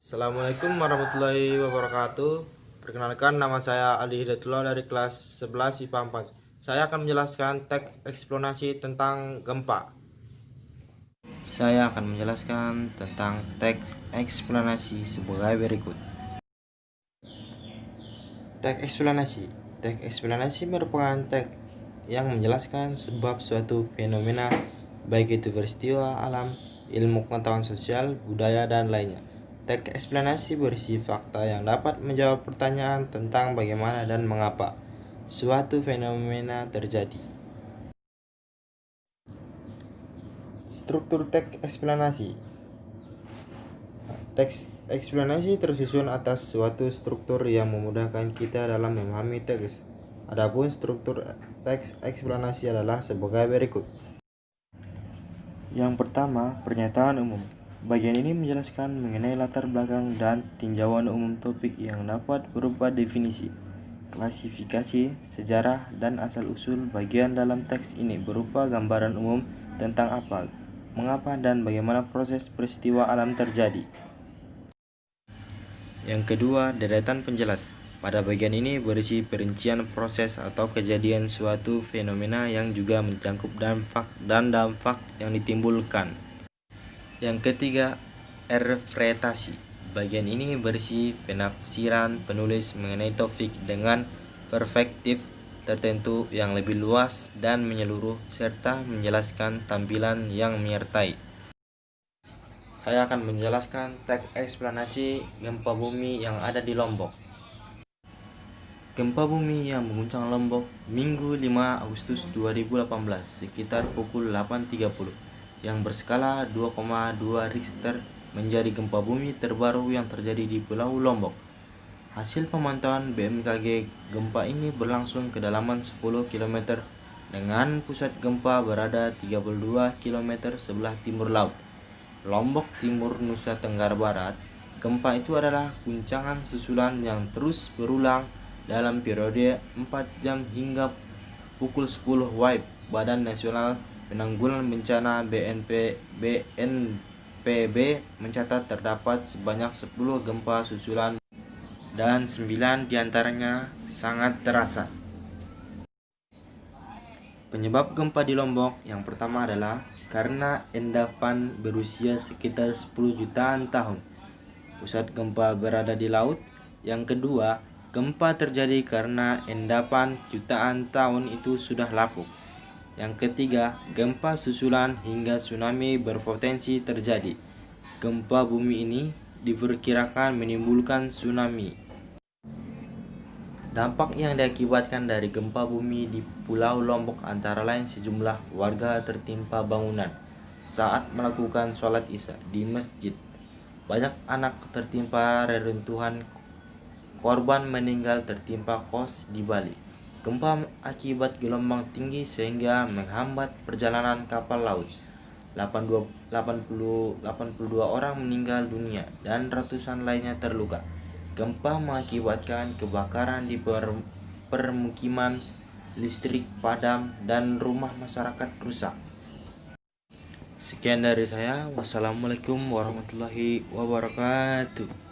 Assalamualaikum warahmatullahi wabarakatuh. Perkenalkan, nama saya Ali Hidayatullah dari kelas 11 IPA 4. Saya akan menjelaskan teks eksplorasi tentang gempa. Saya akan menjelaskan tentang teks eksplanasi sebagai berikut. Teks eksplanasi. Teks eksplanasi merupakan teks yang menjelaskan sebab suatu fenomena, baik itu peristiwa alam, ilmu pengetahuan sosial, budaya, dan lainnya. Teks eksplanasi berisi fakta yang dapat menjawab pertanyaan tentang bagaimana dan mengapa suatu fenomena terjadi. Struktur teks eksplanasi. Teks eksplanasi tersusun atas suatu struktur yang memudahkan kita dalam memahami teks. Adapun struktur teks eksplanasi adalah sebagai berikut. Yang pertama, pernyataan umum. Bagian ini menjelaskan mengenai latar belakang dan tinjauan umum topik yang dapat berupa definisi, klasifikasi, sejarah, dan asal-usul bagian dalam teks ini berupa gambaran umum tentang apa, mengapa, dan bagaimana proses peristiwa alam terjadi. Yang kedua, deretan penjelas. Pada bagian ini berisi perincian proses atau kejadian suatu fenomena yang juga mencakup dampak yang ditimbulkan. Yang ketiga, interpretasi. Bagian ini berisi penafsiran penulis mengenai topik dengan perspektif tertentu yang lebih luas dan menyeluruh, serta menjelaskan tampilan yang menyertai. Saya akan menjelaskan teks eksplanasi gempa bumi yang ada di Lombok. Gempa bumi yang mengguncang Lombok Minggu 5 Agustus 2018 sekitar pukul 8.30 yang berskala 2,2 Richter menjadi gempa bumi terbaru yang terjadi di Pulau Lombok. Hasil pemantauan BMKG, gempa ini berlangsung kedalaman 10 km dengan pusat gempa berada 32 km sebelah timur laut, Lombok Timur, Nusa Tenggara Barat. Gempa itu adalah guncangan susulan yang terus berulang dalam periode 4 jam hingga pukul 10 WIB. Badan Nasional Penanggulangan Bencana BNPB mencatat terdapat sebanyak 10 gempa susulan dan 9 diantaranya sangat terasa. Penyebab gempa di Lombok yang pertama adalah karena endapan berusia sekitar 10 jutaan tahun. Pusat gempa berada di laut. Yang kedua, gempa terjadi karena endapan jutaan tahun itu sudah lapuk. Yang ketiga, gempa susulan hingga tsunami berpotensi terjadi. Gempa bumi ini diperkirakan menimbulkan tsunami. Dampak yang diakibatkan dari gempa bumi di Pulau Lombok antara lain sejumlah warga tertimpa bangunan saat melakukan sholat isya di masjid. Banyak anak tertimpa reruntuhan, korban meninggal tertimpa kos di Bali. Gempa akibat gelombang tinggi sehingga menghambat perjalanan kapal laut. 82 orang meninggal dunia dan ratusan lainnya terluka. Gempa mengakibatkan kebakaran di permukiman, listrik padam, dan rumah masyarakat rusak. Sekian dari saya. Wassalamualaikum warahmatullahi wabarakatuh.